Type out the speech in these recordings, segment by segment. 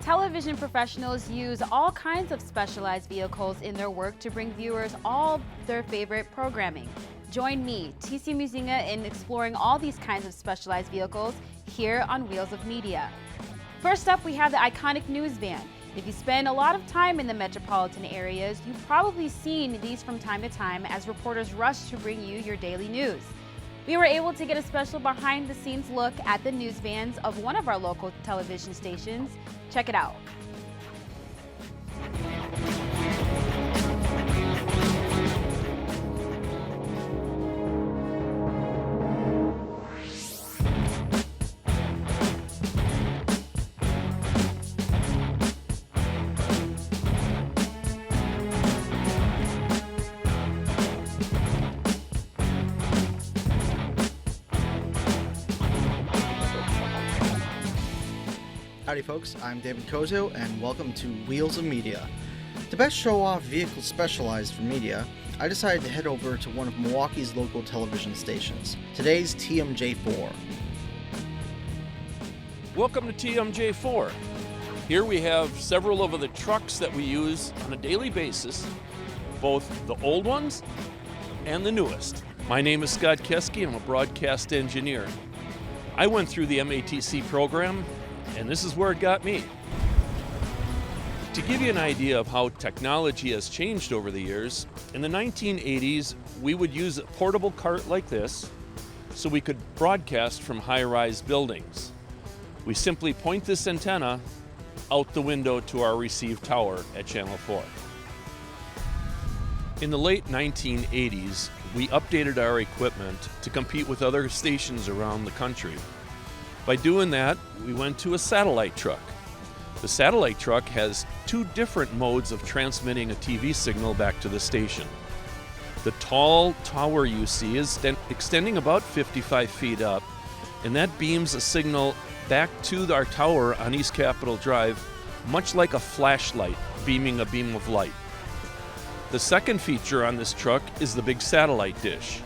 Television professionals use all kinds of specialized vehicles in their work to bring viewers all their favorite programming. Join me, TC Muzinga, in exploring all these kinds of specialized vehicles here on Wheels of Media. First up, we have the iconic news van. If you spend a lot of time in the metropolitan areas, you've probably seen these from time to time as reporters rush to bring you your daily news. We were able to get a special behind-the-scenes look at the news vans of one of our local television stations. Check it out. Howdy folks, I'm David Koziol and welcome to Wheels of Media. To best show off vehicles specialized for media, I decided to head over to one of Milwaukee's local television stations, today's TMJ4. Welcome to TMJ4. Here we have several of the trucks that we use on a daily basis, both the old ones and the newest. My name is Scott Keski, I'm a broadcast engineer. I went through the MATC program, and this is where it got me. To give you an idea of how technology has changed over the years, in the 1980s, we would use a portable cart like this so we could broadcast from high-rise buildings. We simply point this antenna out the window to our receive tower at Channel 4. In the late 1980s, we updated our equipment to compete with other stations around the country. By doing that, we went to a satellite truck. The satellite truck has two different modes of transmitting a TV signal back to the station. The tall tower you see is extending about 55 feet up, and that beams a signal back to our tower on East Capitol Drive, much like a flashlight beaming a beam of light. The second feature on this truck is the big satellite dish.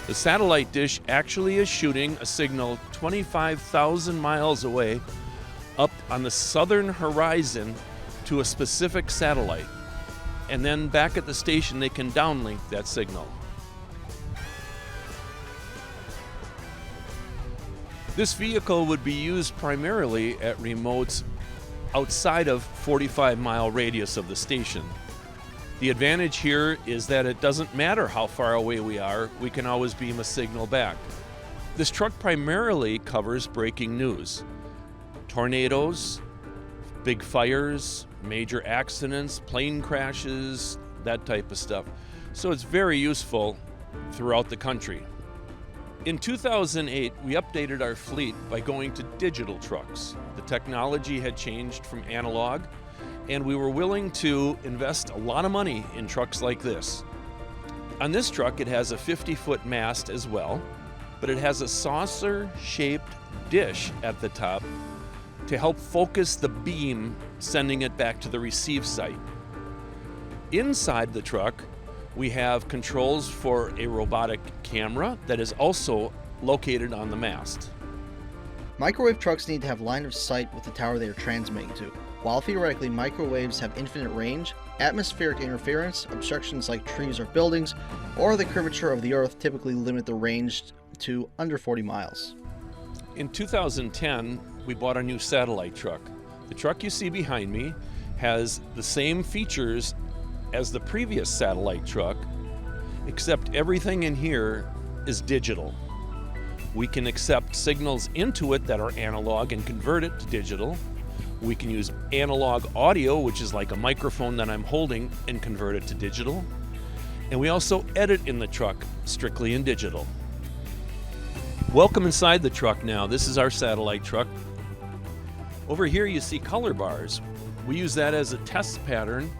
The satellite dish actually is shooting a signal 25,000 miles away up on the southern horizon to a specific satellite. And then back at the station, they can downlink that signal. This vehicle would be used primarily at remotes outside of 45-mile radius of the station. The advantage here is that it doesn't matter how far away we are, we can always beam a signal back. This truck primarily covers breaking news. Tornadoes, big fires, major accidents, plane crashes, that type of stuff. So it's very useful throughout the country. In 2008, we updated our fleet by going to digital trucks. The technology had changed from analog, and we were willing to invest a lot of money in trucks like this. On this truck, it has a 50-foot mast as well, but it has a saucer-shaped dish at the top to help focus the beam, sending it back to the receive site. Inside the truck, we have controls for a robotic camera that is also located on the mast. Microwave trucks need to have line of sight with the tower they are transmitting to. While theoretically microwaves have infinite range, atmospheric interference, obstructions like trees or buildings, or the curvature of the Earth typically limit the range to under 40 miles. In 2010, we bought a new satellite truck. The truck you see behind me has the same features as the previous satellite truck, except everything in here is digital. We can accept signals into it that are analog and convert it to digital. We can use analog audio, which is like a microphone that I'm holding, and convert it to digital. And we also edit in the truck strictly in digital. Welcome inside the truck now. This is our satellite truck. Over here you see color bars. We use that as a test pattern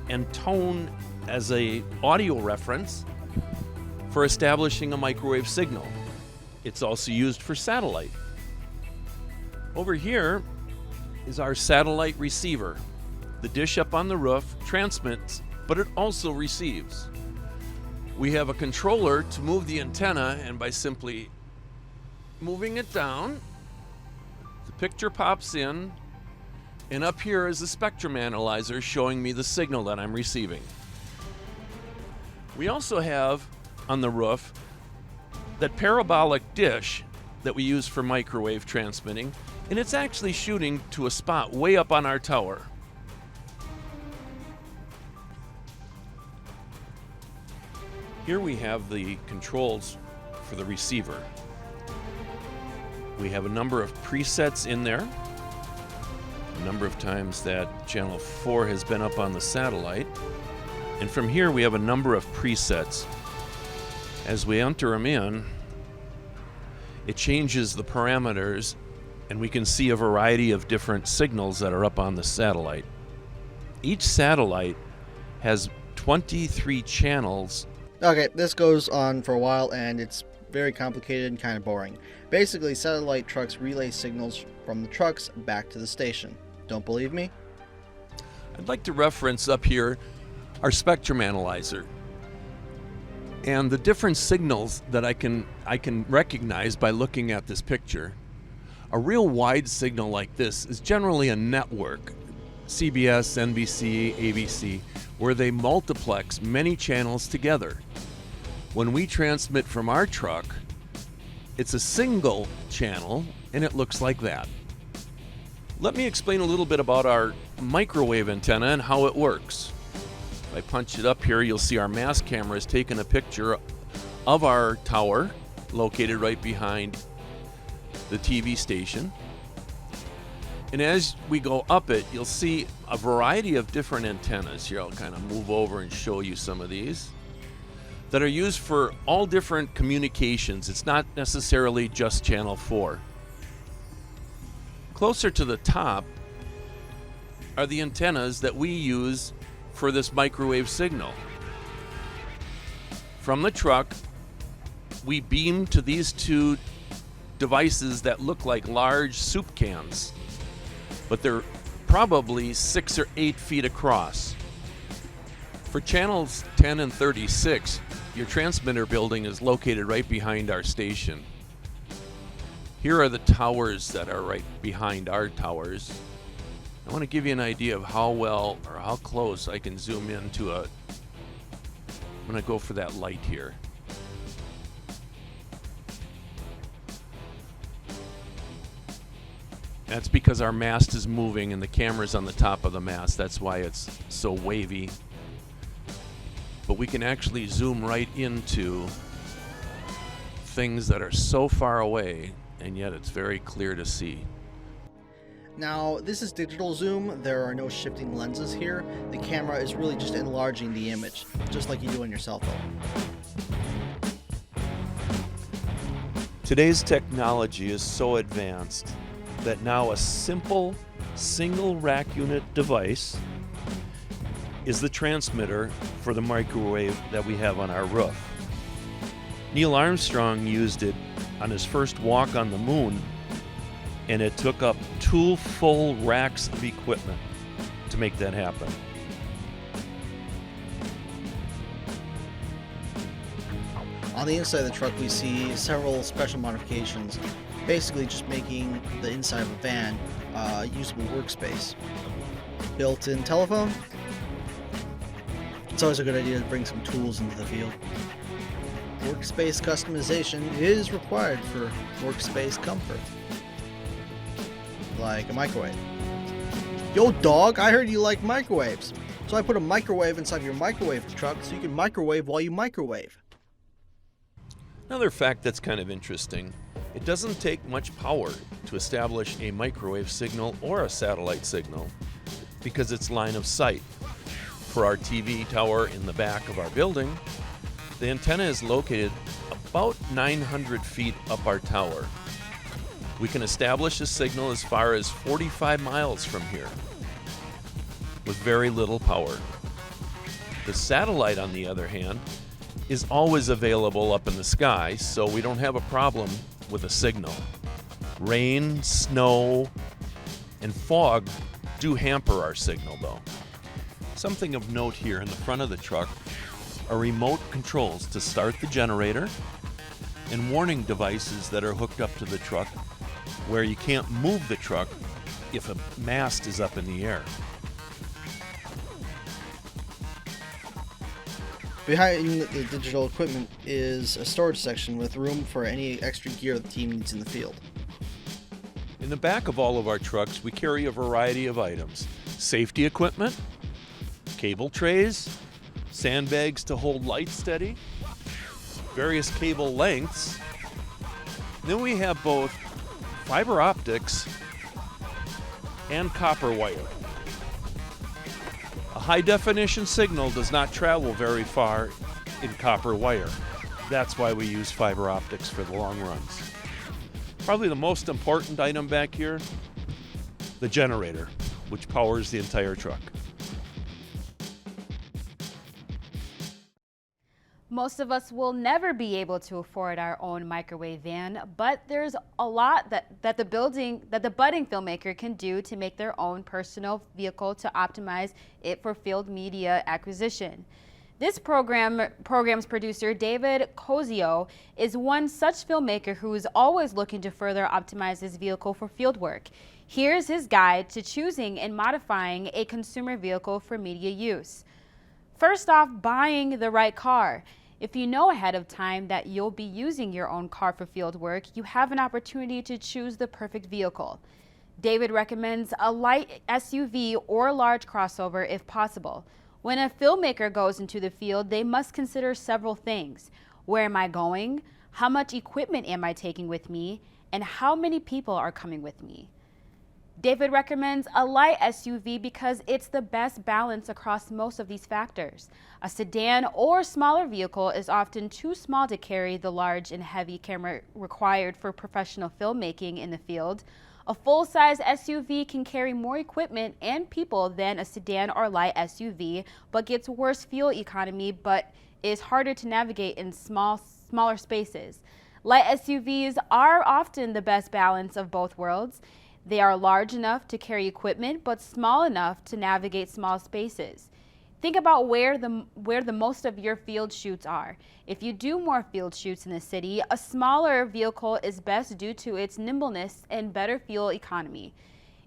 and tone as a audio reference for establishing a microwave signal. It's also used for satellite. Over here is our satellite receiver. The dish up on the roof transmits, but it also receives. We have a controller to move the antenna, and by simply moving it down, the picture pops in, and up here is a spectrum analyzer showing me the signal that I'm receiving. We also have on the roof that parabolic dish that we use for microwave transmitting, and it's actually shooting to a spot way up on our tower. Here we have the controls for the receiver. We have a number of presets in there. A number of times that channel 4 has been up on the satellite. And from here we have a number of presets. As we enter them in, it changes the parameters, and we can see a variety of different signals that are up on the satellite. Each satellite has 23 channels. Okay, this goes on for a while, and it's very complicated and kind of boring. Basically, satellite trucks relay signals from the trucks back to the station. Don't believe me? I'd like to reference up here our spectrum analyzer. And the different signals that I can recognize by looking at this picture. A real wide signal like this is generally a network, CBS, NBC, ABC, where they multiplex many channels together. When we transmit from our truck, it's a single channel, and it looks like that. Let me explain a little bit about our microwave antenna and how it works. If I punch it up here, you'll see our mass camera has taken a picture of our tower located right behind the TV station. And as we go up it, you'll see a variety of different antennas. Here, I'll kind of move over and show you some of these that are used for all different communications. It's not necessarily just channel 4. Closer to the top are the antennas that we use for this microwave signal. From the truck, we beam to these two devices that look like large soup cans, but they're probably 6 or 8 feet across. For channels 10 and 36, your transmitter building is located right behind our station. Here are the towers that are right behind our towers. I want to give you an idea of how well or how close I can zoom into I'm going to go for that light here. That's because our mast is moving and the camera's on the top of the mast. That's why it's so wavy. But we can actually zoom right into things that are so far away, and yet it's very clear to see. Now, this is digital zoom. There are no shifting lenses here. The camera is really just enlarging the image, just like you do on your cell phone. Today's technology is so advanced that now a simple single rack unit device is the transmitter for the microwave that we have on our roof. Neil Armstrong used it on his first walk on the moon, and it took up 2 full racks of equipment to make that happen. On the inside of the truck, we see several special modifications, basically just making the inside of a van a usable workspace. Built-in telephone. It's always a good idea to bring some tools into the field. Workspace customization is required for workspace comfort. Like a microwave. Yo dog, I heard you like microwaves. So I put a microwave inside your microwave truck so you can microwave while you microwave. Another fact that's kind of interesting, it doesn't take much power to establish a microwave signal or a satellite signal because it's line of sight. For our TV tower in the back of our building, the antenna is located about 900 feet up our tower. We can establish a signal as far as 45 miles from here with very little power. The satellite, on the other hand, is always available up in the sky, so we don't have a problem with a signal. Rain, snow, and fog do hamper our signal, though. Something of note here in the front of the truck are remote controls to start the generator and warning devices that are hooked up to the truck where you can't move the truck if a mast is up in the air. Behind the digital equipment is a storage section with room for any extra gear the team needs in the field. In the back of all of our trucks, we carry a variety of items. Safety equipment, cable trays, sandbags to hold lights steady, various cable lengths. Then we have both fiber optics and copper wire. A high-definition signal does not travel very far in copper wire. That's why we use fiber optics for the long runs. Probably the most important item back here, the generator, which powers the entire truck. Most of us will never be able to afford our own microwave van, but there's a lot that the budding filmmaker can do to make their own personal vehicle to optimize it for field media acquisition. This program's producer, David Koziol, is one such filmmaker who is always looking to further optimize his vehicle for field work. Here's his guide to choosing and modifying a consumer vehicle for media use. First off, buying the right car. If you know ahead of time that you'll be using your own car for field work, you have an opportunity to choose the perfect vehicle. David recommends a light SUV or large crossover if possible. When a filmmaker goes into the field, they must consider several things. Where am I going? How much equipment am I taking with me? And how many people are coming with me? David recommends a light SUV because it's the best balance across most of these factors. A sedan or smaller vehicle is often too small to carry the large and heavy camera required for professional filmmaking in the field. A full-size SUV can carry more equipment and people than a sedan or light SUV, but gets worse fuel economy, but is harder to navigate in smaller spaces. Light SUVs are often the best balance of both worlds. They are large enough to carry equipment, but small enough to navigate small spaces. Think about where the most of your field shoots are. If you do more field shoots in the city, a smaller vehicle is best due to its nimbleness and better fuel economy.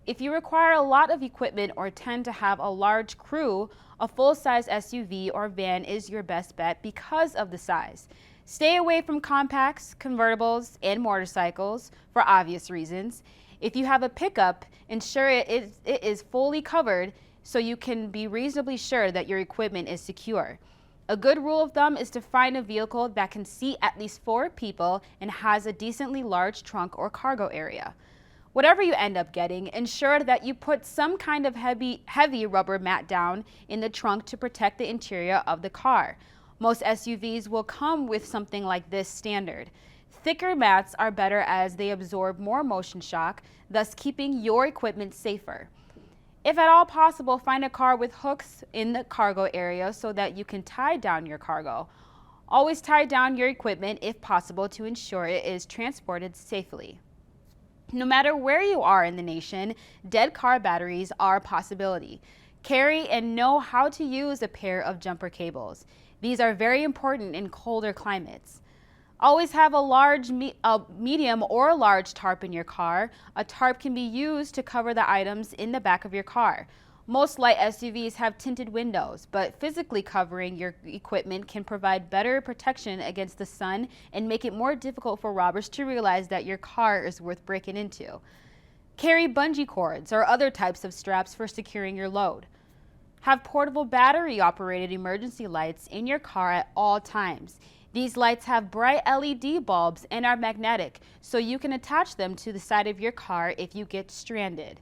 If you require a lot of equipment or tend to have a large crew, a full-size SUV or van is your best bet because of the size. Stay away from compacts, convertibles, and motorcycles for obvious reasons. If you have a pickup, ensure it is fully covered so you can be reasonably sure that your equipment is secure. A good rule of thumb is to find a vehicle that can seat at least 4 people and has a decently large trunk or cargo area. Whatever you end up getting, ensure that you put some kind of heavy rubber mat down in the trunk to protect the interior of the car. Most SUVs will come with something like this standard. Thicker mats are better as they absorb more motion shock, thus keeping your equipment safer. If at all possible, find a car with hooks in the cargo area so that you can tie down your cargo. Always tie down your equipment if possible to ensure it is transported safely. No matter where you are in the nation, dead car batteries are a possibility. Carry and know how to use a pair of jumper cables. These are very important in colder climates. Always have a medium or large tarp in your car. A tarp can be used to cover the items in the back of your car. Most light SUVs have tinted windows, but physically covering your equipment can provide better protection against the sun and make it more difficult for robbers to realize that your car is worth breaking into. Carry bungee cords or other types of straps for securing your load. Have portable battery-operated emergency lights in your car at all times. These lights have bright LED bulbs and are magnetic, so you can attach them to the side of your car if you get stranded.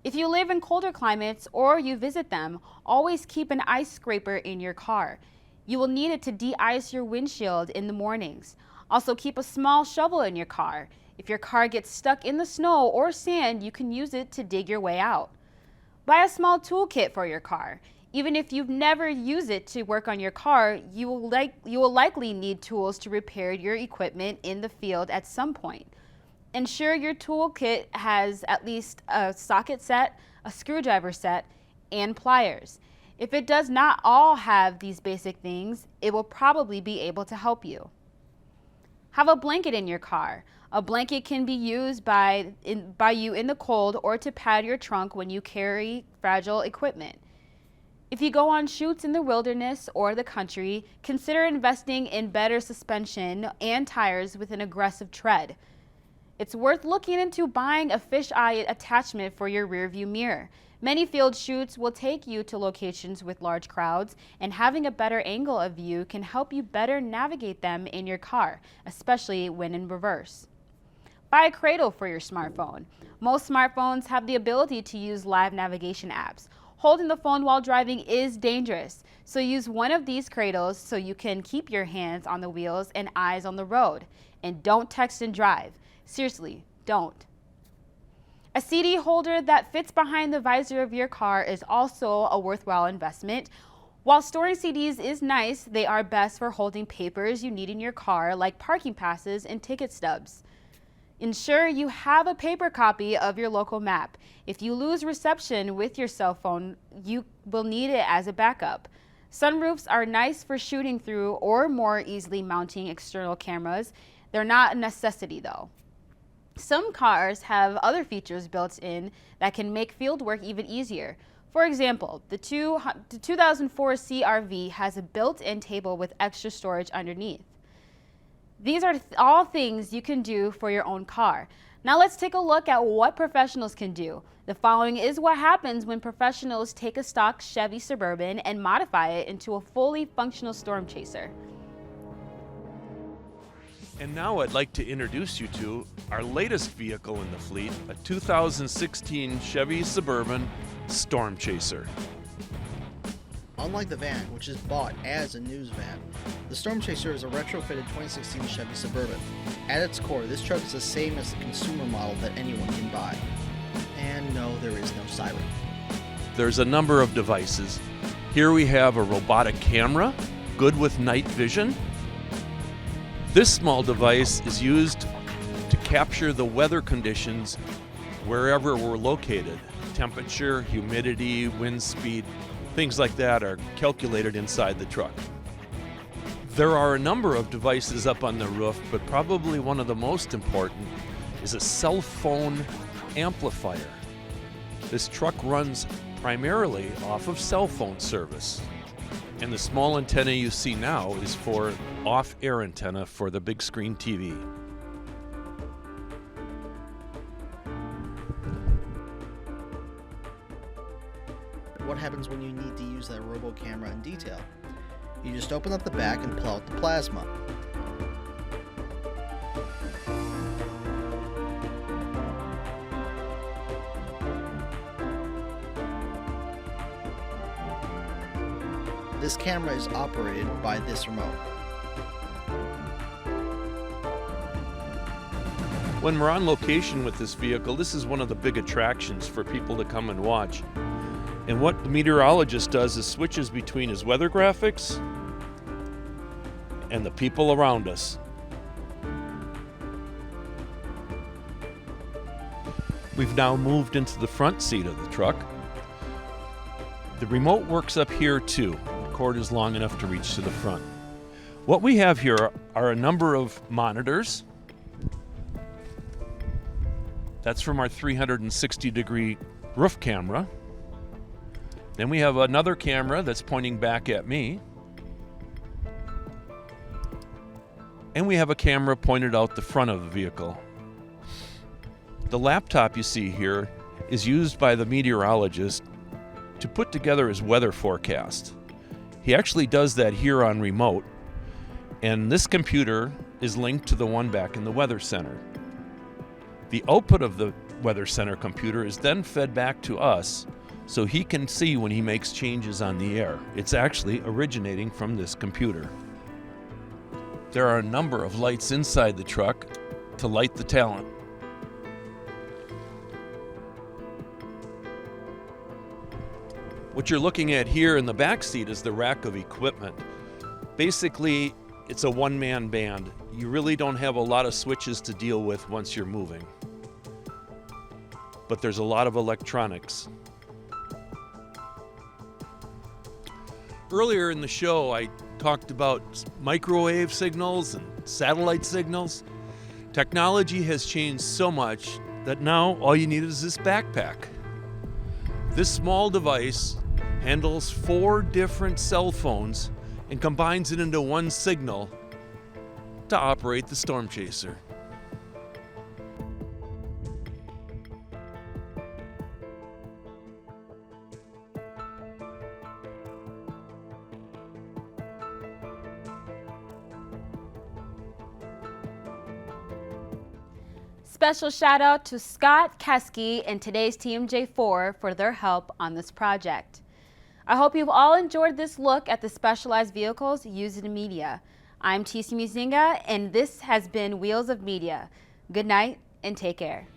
If you live in colder climates or you visit them, always keep an ice scraper in your car. You will need it to de-ice your windshield in the mornings. Also keep a small shovel in your car. If your car gets stuck in the snow or sand, you can use it to dig your way out. Buy a small toolkit for your car. Even if you've never used it to work on your car, you will likely need tools to repair your equipment in the field at some point. Ensure your toolkit has at least a socket set, a screwdriver set, and pliers. If it does not all have these basic things, it will probably be able to help you. Have a blanket in your car. A blanket can be used by you in the cold or to pad your trunk when you carry fragile equipment. If you go on shoots in the wilderness or the country, consider investing in better suspension and tires with an aggressive tread. It's worth looking into buying a fisheye attachment for your rearview mirror. Many field shoots will take you to locations with large crowds, and having a better angle of view can help you better navigate them in your car, especially when in reverse. Buy a cradle for your smartphone. Most smartphones have the ability to use live navigation apps. Holding the phone while driving is dangerous, so use one of these cradles so you can keep your hands on the wheels and eyes on the road. And don't text and drive. Seriously, don't. A CD holder that fits behind the visor of your car is also a worthwhile investment. While storing CDs is nice, they are best for holding papers you need in your car, like parking passes and ticket stubs. Ensure you have a paper copy of your local map. If you lose reception with your cell phone, you will need it as a backup. Sunroofs are nice for shooting through or more easily mounting external cameras. They're not a necessity though. Some cars have other features built in that can make field work even easier. For example, the 2004 CR-V has a built-in table with extra storage underneath. These are all things you can do for your own car. Now let's take a look at what professionals can do. The following is what happens when professionals take a stock Chevy Suburban and modify it into a fully functional storm chaser. And now I'd like to introduce you to our latest vehicle in the fleet, a 2016 Chevy Suburban Storm Chaser. Unlike the van, which is bought as a news van, the Storm Chaser is a retrofitted 2016 Chevy Suburban. At its core, this truck is the same as the consumer model that anyone can buy. And no, there is no siren. There's a number of devices. Here we have a robotic camera, good with night vision. This small device is used to capture the weather conditions wherever we're located. Temperature, humidity, wind speed, things like that are calculated inside the truck. There are a number of devices up on the roof, but probably one of the most important is a cell phone amplifier. This truck runs primarily off of cell phone service. And the small antenna you see now is for off-air antenna for the big screen TV. What happens when you need to use that Robo Camera in detail? You just open up the back and pull out the plasma. This camera is operated by this remote. When we're on location with this vehicle, this is one of the big attractions for people to come and watch. And what the meteorologist does is switches between his weather graphics and the people around us. We've now moved into the front seat of the truck. The remote works up here too. The cord is long enough to reach to the front. What we have here are a number of monitors. That's from our 360-degree roof camera. Then we have another camera that's pointing back at me. And we have a camera pointed out the front of the vehicle. The laptop you see here is used by the meteorologist to put together his weather forecast. He actually does that here on remote, and this computer is linked to the one back in the weather center. The output of the weather center computer is then fed back to us so he can see when he makes changes on the air. It's actually originating from this computer. There are a number of lights inside the truck to light the talent. What you're looking at here in the back seat is the rack of equipment. Basically, it's a one-man band. You really don't have a lot of switches to deal with once you're moving. But there's a lot of electronics. Earlier in the show, I talked about microwave signals and satellite signals. Technology has changed so much that now all you need is this backpack. This small device handles 4 different cell phones and combines it into one signal to operate the Storm Chaser. Special shout out to Scott, Keski, and today's TMJ4 for their help on this project. I hope you've all enjoyed this look at the specialized vehicles used in media. I'm TC Muzinga, and this has been Wheels of Media. Good night and take care.